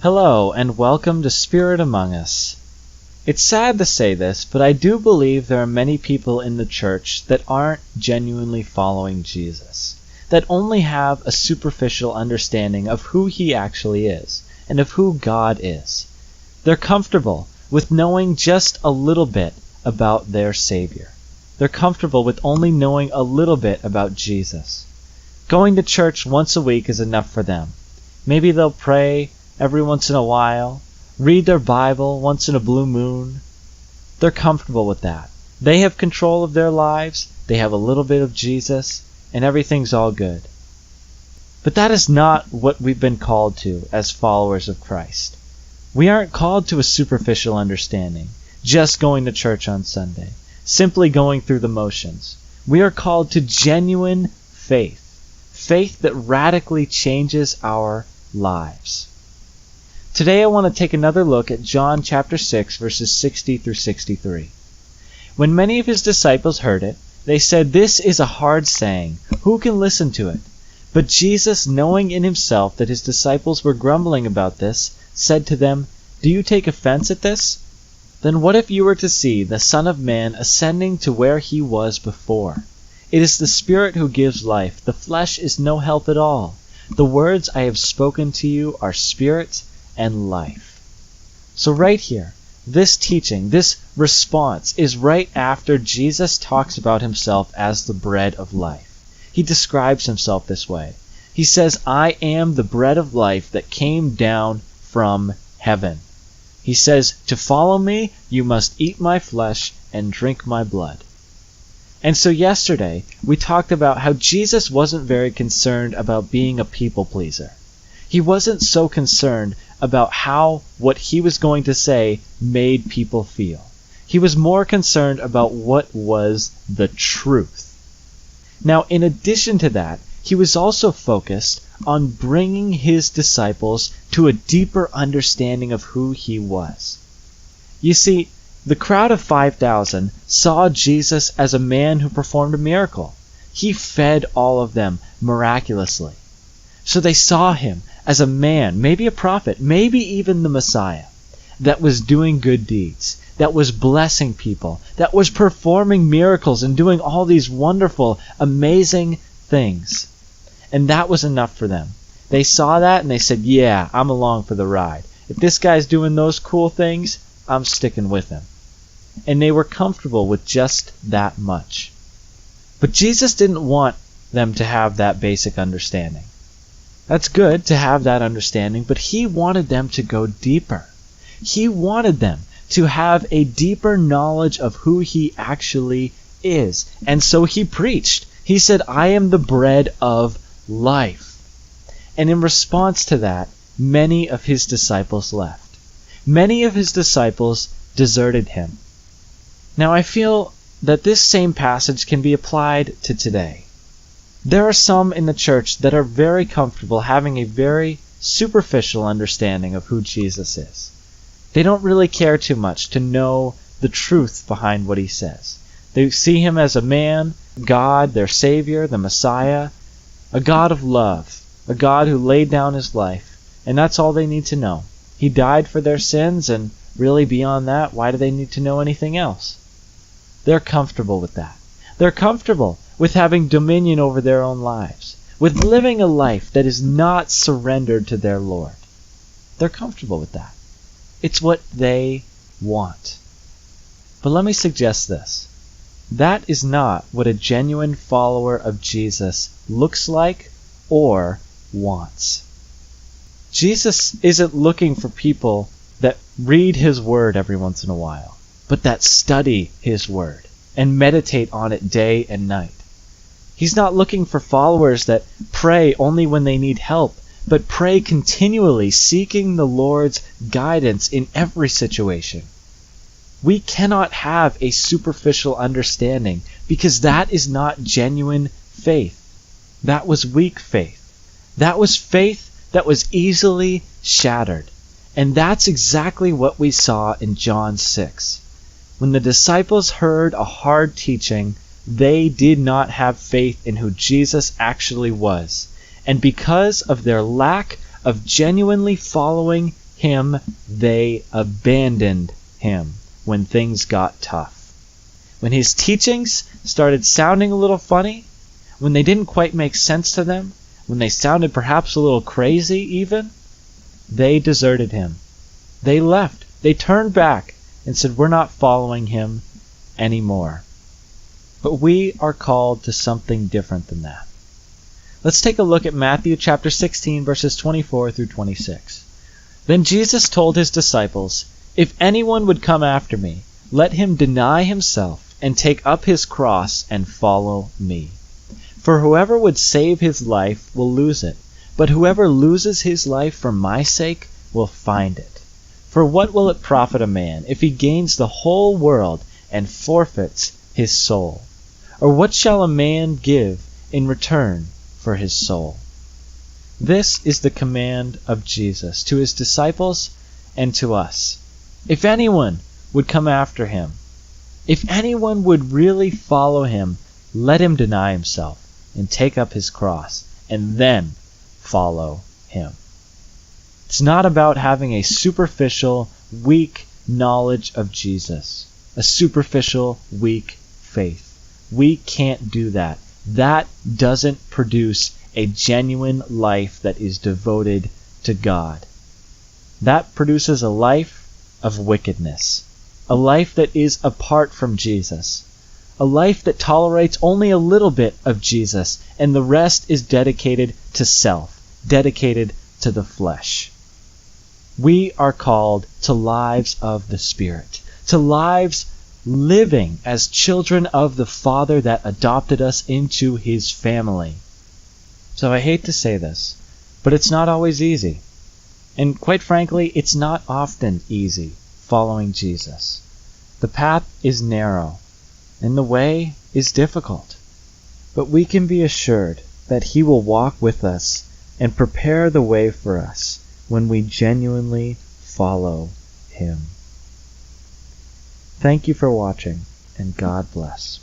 Hello, and welcome to Spirit Among Us. It's sad to say this, but I do believe there are many people in the church that aren't genuinely following Jesus, that only have a superficial understanding of who he actually is, and of who God is. They're comfortable with knowing just a little bit about their Savior. They're comfortable with only knowing a little bit about Jesus. Going to church once a week is enough for them. Maybe they'll pray every once in a while, read their Bible once in a blue moon. They're comfortable with that. They have control of their lives, they have a little bit of Jesus, and everything's all good. But that is not what we've been called to as followers of Christ. We aren't called to a superficial understanding, just going to church on Sunday, simply going through the motions. We are called to genuine faith, faith that radically changes our lives. Today I want to take another look at John chapter 6, verses 60 through 63. When many of his disciples heard it, they said, "This is a hard saying. Who can listen to it?" But Jesus, knowing in himself that his disciples were grumbling about this, said to them, "Do you take offense at this? Then what if you were to see the Son of Man ascending to where he was before? It is the Spirit who gives life. The flesh is no help at all. The words I have spoken to you are spirit and life." So right here, this teaching, this response is right after Jesus talks about himself as the bread of life. He describes himself this way. He says, "I am the bread of life that came down from heaven." He says, "To follow me, you must eat my flesh and drink my blood." And so yesterday, we talked about how Jesus wasn't very concerned about being a people pleaser. He wasn't so concerned about how what he was going to say made people feel. He was more concerned about what was the truth. Now, in addition to that, he was also focused on bringing his disciples to a deeper understanding of who he was. You see, the crowd of 5,000 saw Jesus as a man who performed a miracle. He fed all of them miraculously. So they saw him as a man, maybe a prophet, maybe even the Messiah, that was doing good deeds, that was blessing people, that was performing miracles and doing all these wonderful, amazing things. And that was enough for them. They saw that and they said, "Yeah, I'm along for the ride. If this guy's doing those cool things, I'm sticking with him." And they were comfortable with just that much. But Jesus didn't want them to have that basic understanding. That's good to have that understanding, but he wanted them to go deeper. He wanted them to have a deeper knowledge of who he actually is. And so he preached. He said, "I am the bread of life." And in response to that, many of his disciples left. Many of his disciples deserted him. Now I feel that this same passage can be applied to today. There are some in the church that are very comfortable having a very superficial understanding of who Jesus is. They don't really care too much to know the truth behind what he says. They see him as a man, God, their Savior, the Messiah, a God of love, a God who laid down his life, and that's all they need to know. He died for their sins, and really beyond that, why do they need to know anything else? They're comfortable with that. They're comfortable with having dominion over their own lives, with living a life that is not surrendered to their Lord. They're comfortable with that. It's what they want. But let me suggest this. That is not what a genuine follower of Jesus looks like or wants. Jesus isn't looking for people that read his word every once in a while, but that study his word and meditate on it day and night. He's not looking for followers that pray only when they need help, but pray continually, seeking the Lord's guidance in every situation. We cannot have a superficial understanding because that is not genuine faith. That was weak faith. That was faith that was easily shattered. And that's exactly what we saw in John 6. When the disciples heard a hard teaching, they did not have faith in who Jesus actually was. And because of their lack of genuinely following him, they abandoned him when things got tough. When his teachings started sounding a little funny, when they didn't quite make sense to them, when they sounded perhaps a little crazy even, they deserted him. They left. They turned back and said, we're not following him anymore. But we are called to something different than that. Let's take a look at Matthew chapter 16, verses 24 through 26. Then Jesus told his disciples, if anyone would come after me, let him deny himself and take up his cross and follow me. For whoever would save his life will lose it, but whoever loses his life for my sake will find it. For what will it profit a man if he gains the whole world and forfeits his soul? Or what shall a man give in return for his soul? This is the command of Jesus to his disciples and to us. If anyone would come after him, if anyone would really follow him, let him deny himself and take up his cross and then follow him. It's not about having a superficial, weak knowledge of Jesus, a superficial, weak faith. We can't do that. That doesn't produce a genuine life that is devoted to God. That produces a life of wickedness, a life that is apart from Jesus, a life that tolerates only a little bit of Jesus, and the rest is dedicated to self, dedicated to the flesh. We are called to lives of the Spirit, to lives living as children of the Father that adopted us into his family. So I hate to say this, but it's not always easy. And quite frankly, it's not often easy following Jesus. The path is narrow, and the way is difficult. But we can be assured that he will walk with us and prepare the way for us when we genuinely follow him. Thank you for watching, and God bless.